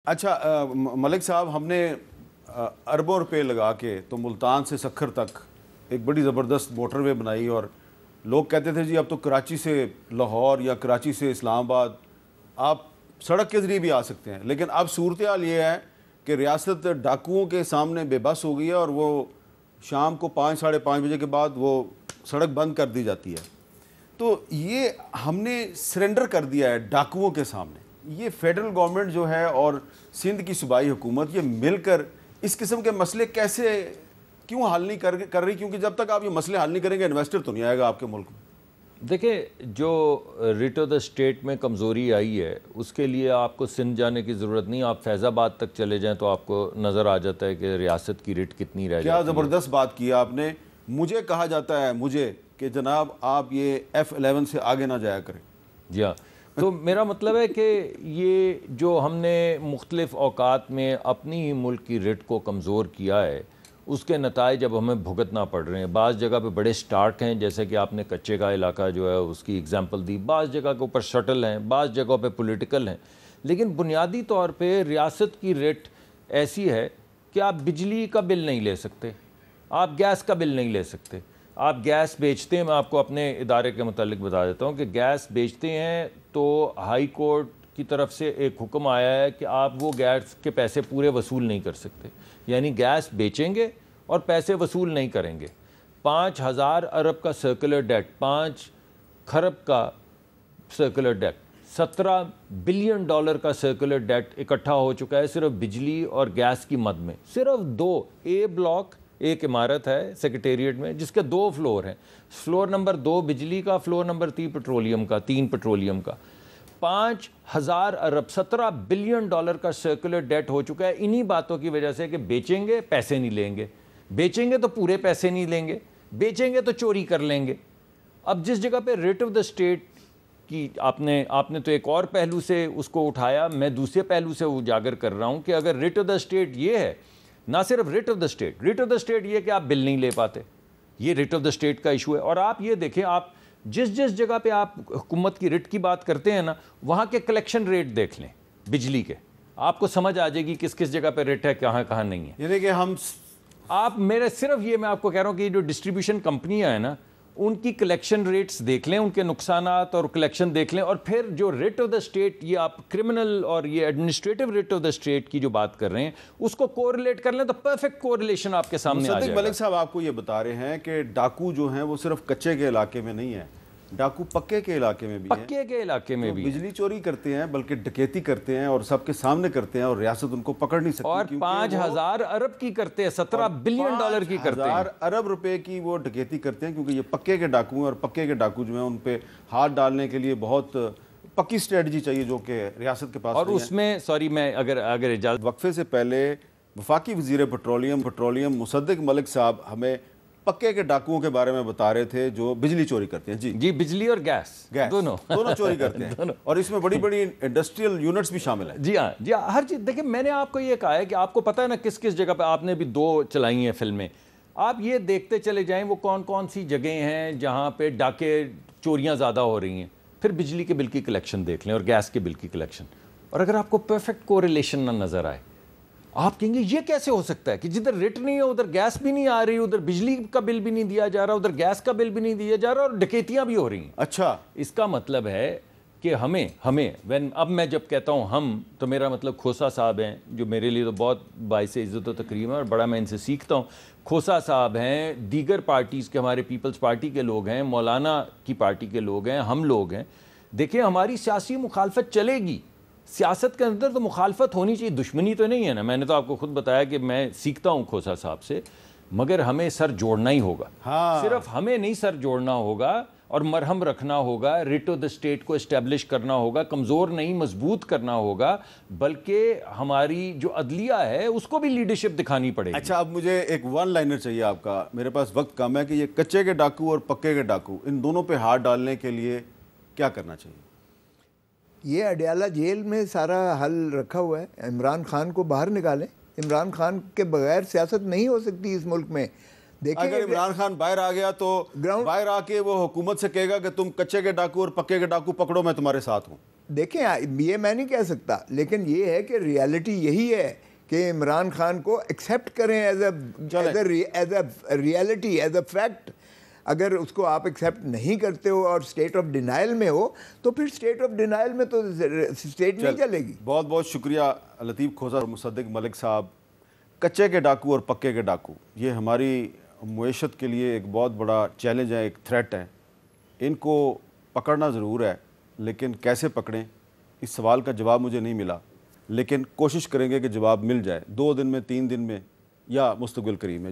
अच्छा मलिक साहब, हमने अरबों रुपए लगा के तो मुल्तान से सखर तक एक बड़ी ज़बरदस्त मोटरवे बनाई और लोग कहते थे जी अब तो कराची से लाहौर या कराची से इस्लामाबाद आप सड़क के ज़रिए भी आ सकते हैं। लेकिन अब सूरत हाल ये है कि रियासत डाकुओं के सामने बेबस हो गई है और वो शाम को 5 साढ़े 5 बजे के बाद वो सड़क बंद कर दी जाती है। तो ये हमने सरेंडर कर दिया है डाकुओं के सामने। ये फेडरल गवर्नमेंट जो है और सिंध की सूबाई हुकूमत ये मिलकर इस किस्म के मसले कैसे क्यों हल नहीं कर रही? क्योंकि जब तक आप ये मसले हल नहीं करेंगे इन्वेस्टर तो नहीं आएगा आपके मुल्क में। देखिए, जो रिट ऑफ द स्टेट में कमज़ोरी आई है उसके लिए आपको सिंध जाने की ज़रूरत नहीं। आप फैज़ाबाद तक चले जाएं तो आपको नज़र आ जाता है कि रियासत की रिट कितनी रह जाती है। क्या ज़बरदस्त बात की आपने। मुझे कहा जाता है कि जनाब आप ये F11 से आगे ना जाया करें। जी हाँ, तो मेरा मतलब है कि ये जो हमने मुख्तलिफ़ औकात में अपनी ही मुल्क की रिट को कमज़ोर किया है उसके नताइज अब हमें भुगतना पड़ रहे हैं। बाज़ जगह पे बड़े स्टार्क हैं, जैसे कि आपने कच्चे का इलाका जो है उसकी एग्जांपल दी। बाज़ जगह के ऊपर शटल हैं, बाज़ जगहों पे पॉलिटिकल हैं। लेकिन बुनियादी तौर पे रियासत की रेट ऐसी है कि आप बिजली का बिल नहीं ले सकते, आप गैस का बिल नहीं ले सकते। आप गैस बेचते हैं, मैं आपको अपने इदारे के मुतालिक बता देता हूँ कि गैस बेचते हैं तो हाई कोर्ट की तरफ से एक हुक्म आया है कि आप वो गैस के पैसे पूरे वसूल नहीं कर सकते। यानी गैस बेचेंगे और पैसे वसूल नहीं करेंगे। 5,000 अरब का सर्कुलर डेट, 5 खरब का सर्कुलर डेट, $17 बिलियन का सर्कुलर डेट इकट्ठा हो चुका है सिर्फ बिजली और गैस की मद में। सिर्फ 2 ए ब्लॉक, एक इमारत है सेक्रेटेरिएट में जिसके 2 फ्लोर हैं। फ्लोर नंबर 2 बिजली का, फ्लोर नंबर 3 पेट्रोलियम का। 5,000 अरब, $17 बिलियन का सर्कुलर डेट हो चुका है इन्हीं बातों की वजह से कि बेचेंगे पैसे नहीं लेंगे, बेचेंगे तो पूरे पैसे नहीं लेंगे, बेचेंगे तो चोरी कर लेंगे। अब जिस जगह पे रेट ऑफ द स्टेट की आपने तो एक और पहलू से उसको उठाया, मैं दूसरे पहलू से उजागर कर रहा हूँ कि अगर रेट ऑफ द स्टेट ये है, ना सिर्फ रेट ऑफ द स्टेट ये कि आप बिल नहीं ले पाते, ये रेट ऑफ द स्टेट का इशू है। और आप ये देखें, आप जिस जगह पे आप हुकूमत की रिट की बात करते हैं ना, वहाँ के कलेक्शन रेट देख लें बिजली के, आपको समझ आ जाएगी किस किस जगह पे रेट है, कहाँ कहाँ नहीं है। यानी कि मैं आपको कह रहा हूँ कि जो डिस्ट्रीब्यूशन कंपनियाँ हैं ना, उनकी कलेक्शन रेट्स देख लें, उनके नुकसानात और कलेक्शन देख लें, और फिर जो रेट ऑफ द स्टेट, ये आप क्रिमिनल और ये administrative rate of the state की जो बात कर रहे हैं उसको कोरिलेट कर लें तो परफेक्ट कोरिलेशन आपके सामने आ जाएगा। मलिक साहब आपको ये बता रहे हैं कि डाकू जो हैं वो सिर्फ कच्चे के इलाके में नहीं है, डाकू पक्के के इलाके में भी हैं। पक्के के इलाके में भी बिजली चोरी करते हैं, बल्कि डकैती करते हैं और सबके सामने करते हैं और रियासत उनको पकड़ नहीं सकती। और 5,000 अरब की करते हैं, $17 बिलियन की करते हैं, 5,000 अरब रुपए की वो डकैती करते हैं, क्योंकि ये पक्के के डाकू हैं और पक्के के डाकू जो हैं उन पे हाथ डालने के लिए बहुत पक्की स्ट्रेटजी चाहिए जो कि रियासत के पास और उसमें सॉरी मैं अगर इजाजत। वक्फे से पहले वफाकी वजीर पेट्रोलियम मुसद्दिक मलिक साहब हमें पक्के के डाकुओं के बारे में बता रहे थे जो बिजली चोरी करते हैं। जी, बिजली और गैस दोनों चोरी करते हैं दोनों। और इसमें बड़ी बड़ी इंडस्ट्रियल यूनिट्स भी शामिल हैं। जी हाँ, हर चीज़ देखिए। मैंने आपको ये कहा है कि आपको पता है ना किस किस जगह पे, आपने भी 2 चलाई हैं फिल्में, आप ये देखते चले जाएं वो कौन कौन सी जगह हैं जहाँ पे डाके चोरियाँ ज़्यादा हो रही हैं। फिर बिजली के बिल की कलेक्शन देख लें और गैस के बिल की कलेक्शन, और अगर आपको परफेक्ट कोरिलेशन ना नज़र आए, आप कहेंगे ये कैसे हो सकता है कि जिधर रेट नहीं है उधर गैस भी नहीं आ रही, उधर बिजली का बिल भी नहीं दिया जा रहा, उधर गैस का बिल भी नहीं दिया जा रहा, और डकैतियां भी हो रही हैं। अच्छा, इसका मतलब है कि हमें अब मैं जब कहता हूं हम, तो मेरा मतलब खोसा साहब हैं जो मेरे लिए तो बहुत बाइस इज़्ज़त व तकरीम है और बड़ा मैं इनसे सीखता हूं। खोसा साहब हैं, दीगर पार्टीज़ के, हमारे पीपल्स पार्टी के लोग हैं, मौलाना की पार्टी के लोग हैं, हम लोग हैं। देखिए, हमारी सियासी मुखालफत चलेगी, सियासत के अंदर तो मुखालफत होनी चाहिए, दुश्मनी तो नहीं है ना। मैंने तो आपको खुद बताया कि मैं सीखता हूँ खोसा साहब से, मगर हमें सर जोड़ना ही होगा। हाँ। सिर्फ हमें नहीं सर जोड़ना होगा और मरहम रखना होगा, रिट ऑफ द स्टेट को इस्टेब्लिश करना होगा, कमज़ोर नहीं मजबूत करना होगा, बल्कि हमारी जो अदलिया है उसको भी लीडरशिप दिखानी पड़ेगी। अच्छा, अब मुझे एक 1 लाइनर चाहिए आपका, मेरे पास वक्त कम है, कि ये कच्चे के डाकू और पक्के के डाकू, इन दोनों पे हाथ डालने के लिए क्या करना चाहिए? ये अडयाला जेल में सारा हल रखा हुआ है। इमरान खान को बाहर निकालें। इमरान खान के बगैर सियासत नहीं हो सकती इस मुल्क में। देखिए, अगर इमरान खान बाहर आ गया तो बाहर आके वो हुकूमत से कहेगा कि तुम कच्चे के डाकू और पक्के के डाकू पकड़ो, मैं तुम्हारे साथ हूँ। देखें, ये मैं नहीं कह सकता, लेकिन ये है कि रियलिटी यही है कि इमरान खान को एक्सेप्ट करें as a reality, as a fact. अगर उसको आप एक्सेप्ट नहीं करते हो और स्टेट ऑफ डिनाइल में हो, तो फिर स्टेट ऑफ डिनाइल में तो स्टेट नहीं चलेगी। बहुत बहुत शुक्रिया लतीफ़ खोसर और मुसद्दिक मलिक साहब। कच्चे के डाकू और पक्के के डाकू, ये हमारी मुईशत के लिए एक बहुत बड़ा चैलेंज है, एक थ्रेट है। इनको पकड़ना ज़रूर है, लेकिन कैसे पकड़ें, इस सवाल का जवाब मुझे नहीं मिला, लेकिन कोशिश करेंगे कि जवाब मिल जाए 2 दिन में, 3 दिन में या मुस्तक़बिल करीब में।